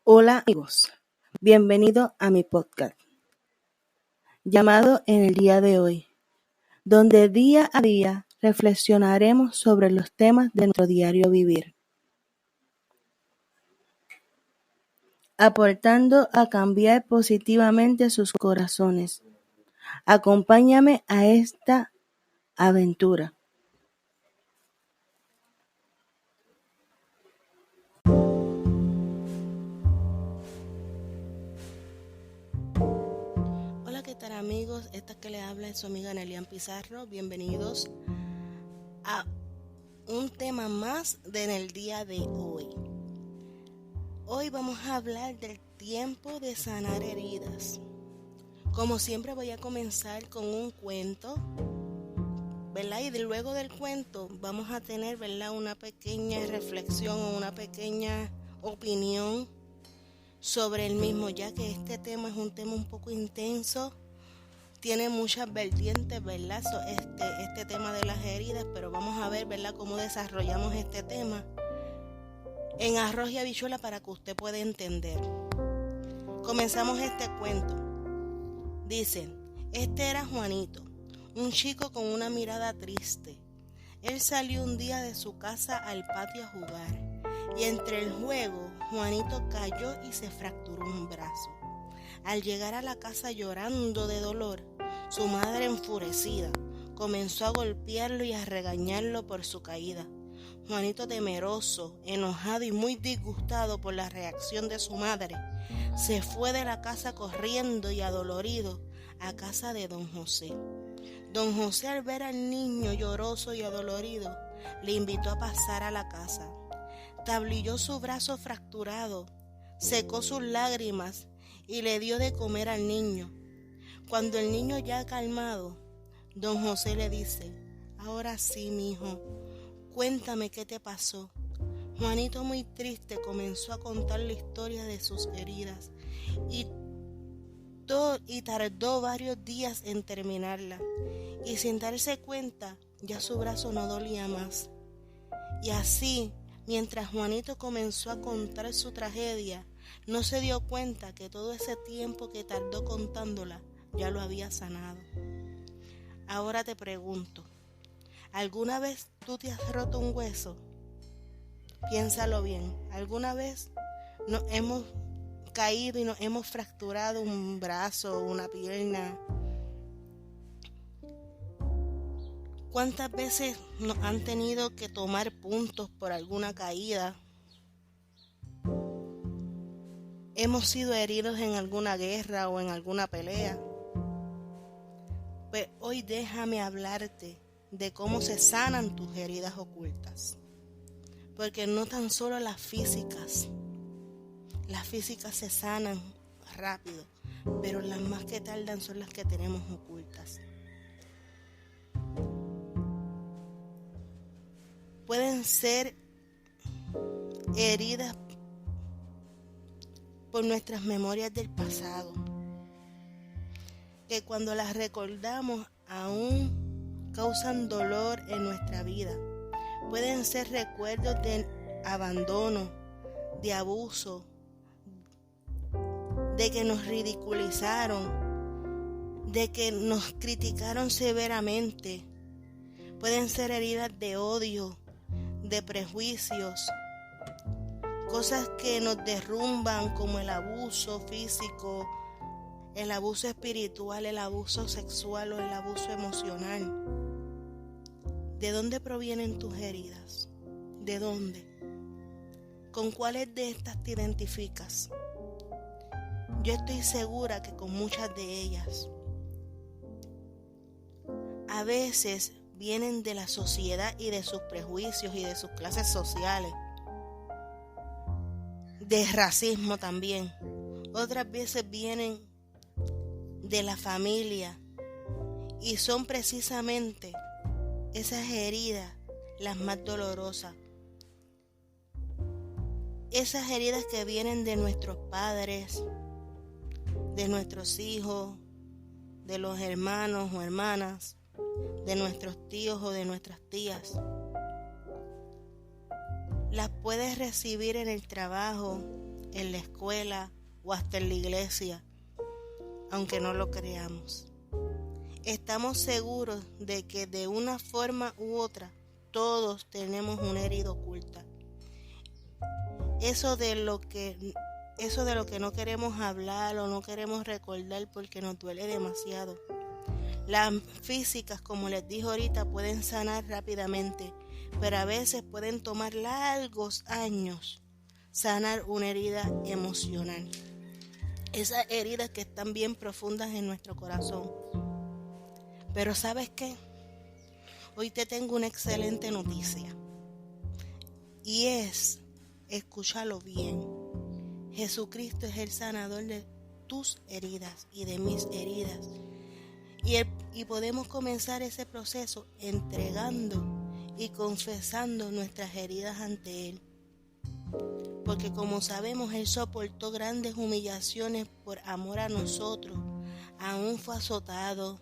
Hola amigos, bienvenido a mi podcast, llamado En el día de hoy, donde día a día reflexionaremos sobre los temas de nuestro diario vivir, aportando a cambiar positivamente sus corazones. Acompáñame a esta aventura. Hola, ¿qué tal amigos? Esta que les habla es su amiga Nelian Pizarro. Bienvenidos a un tema más de En el día de hoy. Hoy vamos a hablar del tiempo de sanar heridas. Como siempre voy a comenzar con un cuento, ¿verdad? Y luego del cuento vamos a tener, ¿verdad?, una pequeña reflexión o una pequeña opinión sobre el mismo, ya que este tema es un tema un poco intenso, tiene muchas vertientes, ¿verdad? Este tema de las heridas, pero vamos a ver, ¿verdad?, cómo desarrollamos este tema en arroz y habichuela para que usted pueda entender. Comenzamos este cuento. Dice, este era Juanito, un chico con una mirada triste. Él salió un día de su casa al patio a jugar, y entre el juego, Juanito cayó y se fracturó un brazo. Al llegar a la casa llorando de dolor, su madre, enfurecida, comenzó a golpearlo y a regañarlo por su caída. Juanito, temeroso, enojado y muy disgustado por la reacción de su madre, se fue de la casa corriendo y adolorido a casa de don José. Don José, al ver al niño lloroso y adolorido, le invitó a pasar a la casa. Tablilló su brazo fracturado, secó sus lágrimas y le dio de comer al niño. Cuando el niño ya calmado, don José le dice, ahora sí, mijo, cuéntame qué te pasó. Juanito, muy triste, comenzó a contar la historia de sus heridas y tardó varios días en terminarla. Y sin darse cuenta, ya su brazo no dolía más. Y así, mientras Juanito comenzó a contar su tragedia, no se dio cuenta que todo ese tiempo que tardó contándola ya lo había sanado. Ahora te pregunto, ¿alguna vez tú te has roto un hueso? Piénsalo bien, ¿alguna vez nos hemos caído y nos hemos fracturado un brazo o una pierna? ¿Cuántas veces nos han tenido que tomar puntos por alguna caída? ¿Hemos sido heridos en alguna guerra o en alguna pelea? Pues hoy déjame hablarte de cómo se sanan tus heridas ocultas. Porque no tan solo las físicas se sanan rápido, pero las más que tardan son las que tenemos ocultas. Pueden ser heridas por nuestras memorias del pasado, que cuando las recordamos aún causan dolor en nuestra vida. Pueden ser recuerdos de abandono, de abuso, de que nos ridiculizaron, de que nos criticaron severamente. Pueden ser heridas de odio, de prejuicios, cosas que nos derrumban como el abuso físico, el abuso espiritual, el abuso sexual o el abuso emocional. ¿De dónde provienen tus heridas? ¿De dónde? ¿Con cuáles de estas te identificas? Yo estoy segura que con muchas de ellas. A veces vienen de la sociedad y de sus prejuicios y de sus clases sociales. De racismo también. Otras veces vienen de la familia y son precisamente esas heridas las más dolorosas. Esas heridas que vienen de nuestros padres, de nuestros hijos, de los hermanos o hermanas, de nuestros tíos o de nuestras tías. Las puedes recibir en el trabajo, en la escuela o hasta en la iglesia, aunque no lo creamos. Estamos seguros de que de una forma u otra todos tenemos una herida oculta. Eso de lo que no queremos hablar o no queremos recordar porque nos duele demasiado. Las físicas, como les dije ahorita, pueden sanar rápidamente, pero a veces pueden tomar largos años sanar una herida emocional. Esas heridas que están bien profundas en nuestro corazón. Pero ¿sabes qué? Hoy te tengo una excelente noticia. Y escúchalo bien. Jesucristo es el sanador de tus heridas y de mis heridas. Y podemos comenzar ese proceso entregando y confesando nuestras heridas ante Él. Porque como sabemos, Él soportó grandes humillaciones por amor a nosotros. Aún fue azotado,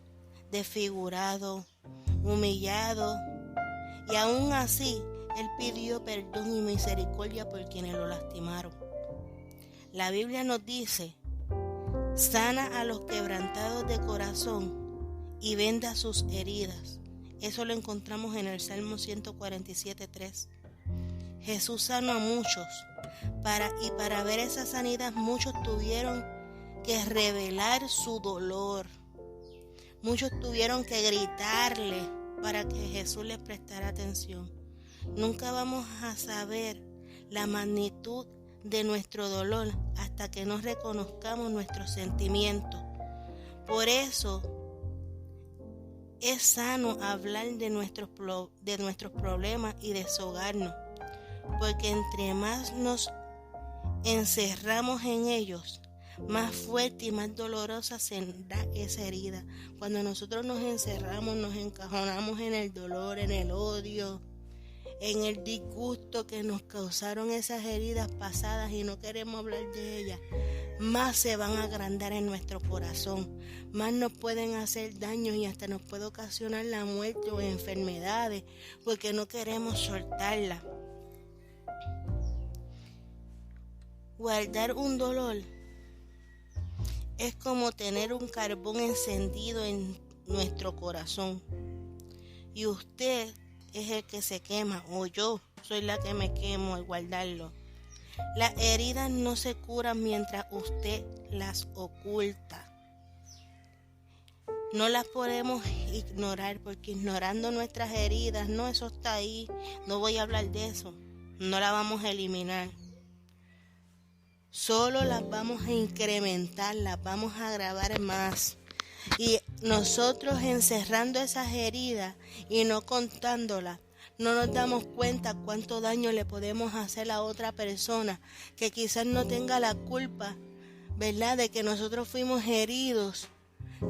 desfigurado, humillado. Y aún así, Él pidió perdón y misericordia por quienes lo lastimaron. La Biblia nos dice: sana a los quebrantados de corazón y venda sus heridas. Eso lo encontramos en el Salmo 147:3. Jesús sanó a muchos. Para ver esa sanidad, muchos tuvieron que revelar su dolor. Muchos tuvieron que gritarle para que Jesús les prestara atención. Nunca vamos a saber la magnitud de nuestro dolor hasta que nos reconozcamos nuestros sentimientos. Por eso es sano hablar de nuestros problemas y deshogarnos, porque entre más nos encerramos en ellos, más fuerte y más dolorosa será esa herida. Cuando nosotros nos encerramos, nos encajonamos en el dolor, en el odio, en el disgusto que nos causaron esas heridas pasadas y no queremos hablar de ellas, más se van a agrandar en nuestro corazón, más nos pueden hacer daño y hasta nos puede ocasionar la muerte o enfermedades porque no queremos soltarla. Guardar un dolor es como tener un carbón encendido en nuestro corazón y usted es el que se quema, o yo soy la que me quemo al guardarlo. Las heridas no se curan mientras usted las oculta. No las podemos ignorar, porque ignorando nuestras heridas, no, eso está ahí, no voy a hablar de eso, no la vamos a eliminar. Solo las vamos a incrementar, las vamos a agravar más. Y nosotros encerrando esas heridas y no contándolas, no nos damos cuenta cuánto daño le podemos hacer a otra persona que quizás no tenga la culpa, ¿verdad?, de que nosotros fuimos heridos.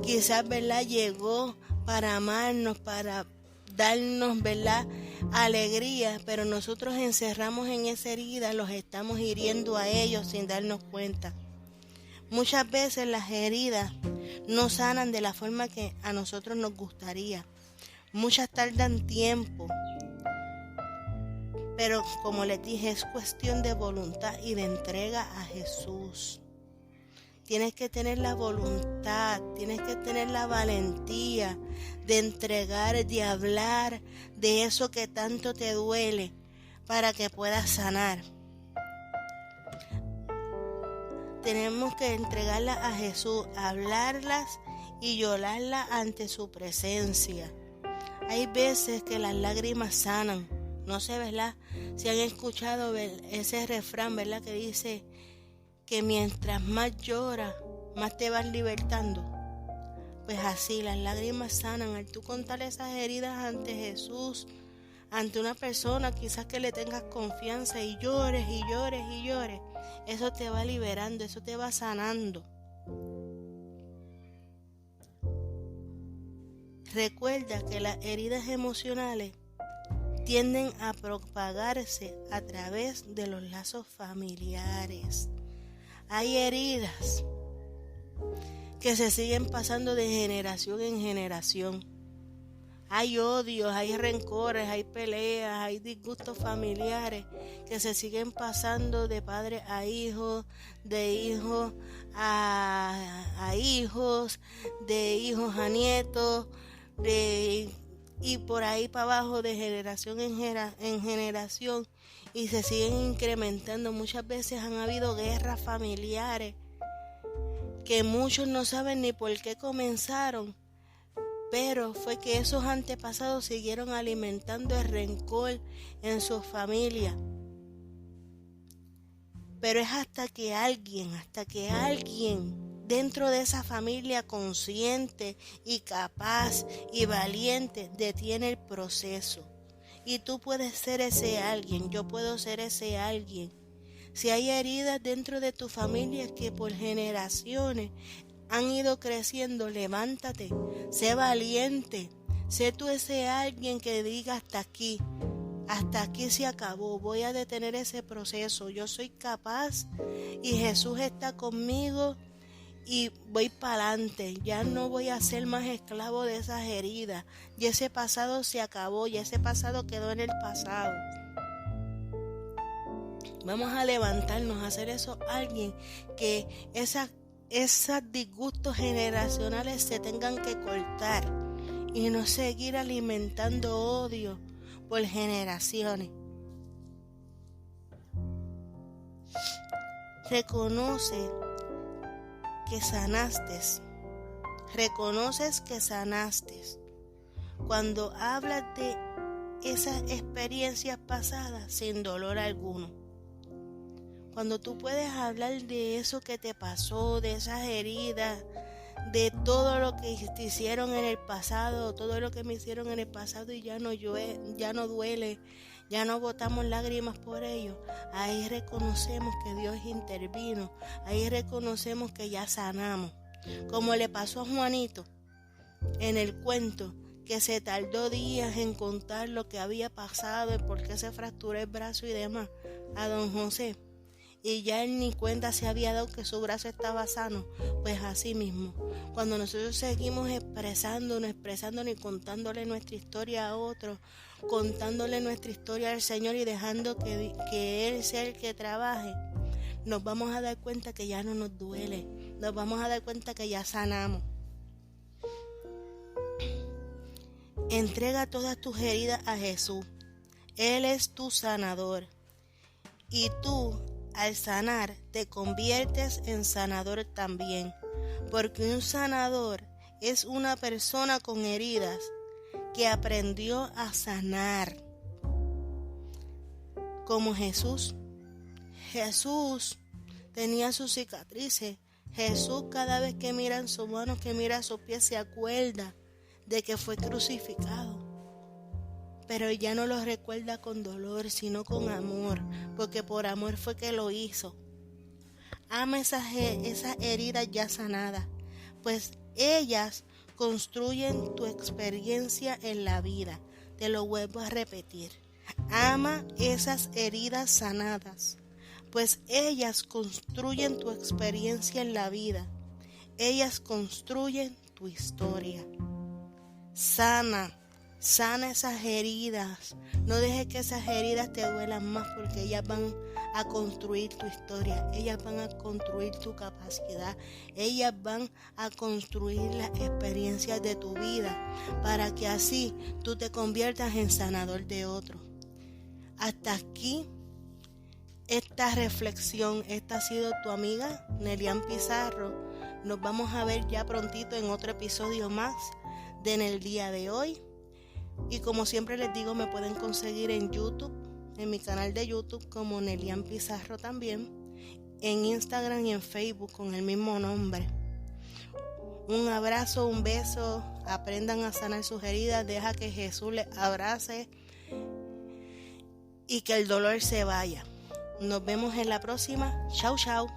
Quizás, ¿verdad?, llegó para amarnos, para darnos, ¿verdad?, alegría, pero nosotros encerramos en esa herida, los estamos hiriendo a ellos sin darnos cuenta. Muchas veces las heridas no sanan de la forma que a nosotros nos gustaría. Muchas tardan tiempo. Pero como les dije, es cuestión de voluntad y de entrega a Jesús. Tienes que tener la voluntad, tienes que tener la valentía de entregar, de hablar de eso que tanto te duele para que puedas sanar. Tenemos que entregarlas a Jesús, hablarlas y llorarlas ante su presencia. Hay veces que las lágrimas sanan. No sé, ¿verdad?, si han escuchado ese refrán, ¿verdad?, que dice que mientras más lloras, más te vas libertando. Pues así, las lágrimas sanan. Al tú contar esas heridas ante Jesús, ante una persona quizás que le tengas confianza y llores y llores y llores, eso te va liberando, eso te va sanando. Recuerda que las heridas emocionales tienden a propagarse a través de los lazos familiares. Hay heridas que se siguen pasando de generación en generación. hay odios, hay rencores, hay peleas, hay disgustos familiares que se siguen pasando de padre a hijo, de hijos a hijos, de hijos a nietos, y por ahí para abajo, de generación en generación, y se siguen incrementando. Muchas veces han habido guerras familiares que muchos no saben ni por qué comenzaron, pero fue que esos antepasados siguieron alimentando el rencor en sus familias. Pero es hasta que alguien dentro de esa familia consciente y capaz y valiente detiene el proceso. Y tú puedes ser ese alguien, yo puedo ser ese alguien. Si hay heridas dentro de tu familia que por generaciones han ido creciendo, levántate, sé valiente, sé tú ese alguien que diga hasta aquí se acabó, voy a detener ese proceso, yo soy capaz y Jesús está conmigo y voy para adelante, ya no voy a ser más esclavo de esas heridas, y ese pasado se acabó, y ese pasado quedó en el pasado. Vamos a levantarnos, a hacer eso alguien que esos disgustos generacionales se tengan que cortar y no seguir alimentando odio por generaciones. Reconoce que sanaste. Reconoces que sanaste. Cuando hablas de esas experiencias pasadas sin dolor alguno. Cuando tú puedes hablar de eso que te pasó, de esas heridas, de todo lo que te hicieron en el pasado, todo lo que me hicieron en el pasado y ya no duele, ya no botamos lágrimas por ello. Ahí reconocemos que Dios intervino, ahí reconocemos que ya sanamos. Como le pasó a Juanito en el cuento, que se tardó días en contar lo que había pasado y por qué se fracturó el brazo y demás a don José. Y ya él ni cuenta se había dado que su brazo estaba sano. Pues así mismo, cuando nosotros seguimos expresándonos y contándole nuestra historia a otros, contándole nuestra historia al Señor y dejando que Él sea el que trabaje, nos vamos a dar cuenta que ya no nos duele, nos vamos a dar cuenta que ya sanamos. Entrega todas tus heridas a Jesús. Él es tu sanador. Y tú, al sanar, te conviertes en sanador también, porque un sanador es una persona con heridas que aprendió a sanar, como Jesús. Jesús tenía sus cicatrices. Jesús, cada vez que mira en sus manos, que mira sus pies, se acuerda de que fue crucificado. Pero ya no lo recuerda con dolor, sino con amor, porque por amor fue que lo hizo. Ama esas heridas ya sanadas, pues ellas construyen tu experiencia en la vida. Te lo vuelvo a repetir. Ama esas heridas sanadas, pues ellas construyen tu experiencia en la vida. Ellas construyen tu historia. Sana esas heridas. No dejes que esas heridas te duelan más, porque ellas van a construir tu historia. Ellas van a construir tu capacidad. Ellas van a construir las experiencias de tu vida, para que así tú te conviertas en sanador de otros. Hasta aquí esta reflexión. Esta ha sido tu amiga Nelian Pizarro. Nos vamos a ver ya prontito en otro episodio más de En el Día de Hoy. Y como siempre les digo, me pueden conseguir en YouTube, en mi canal de YouTube como Nelian Pizarro también, en Instagram y en Facebook con el mismo nombre. Un abrazo, un beso, aprendan a sanar sus heridas, deja que Jesús les abrace y que el dolor se vaya. Nos vemos en la próxima. Chau, chau.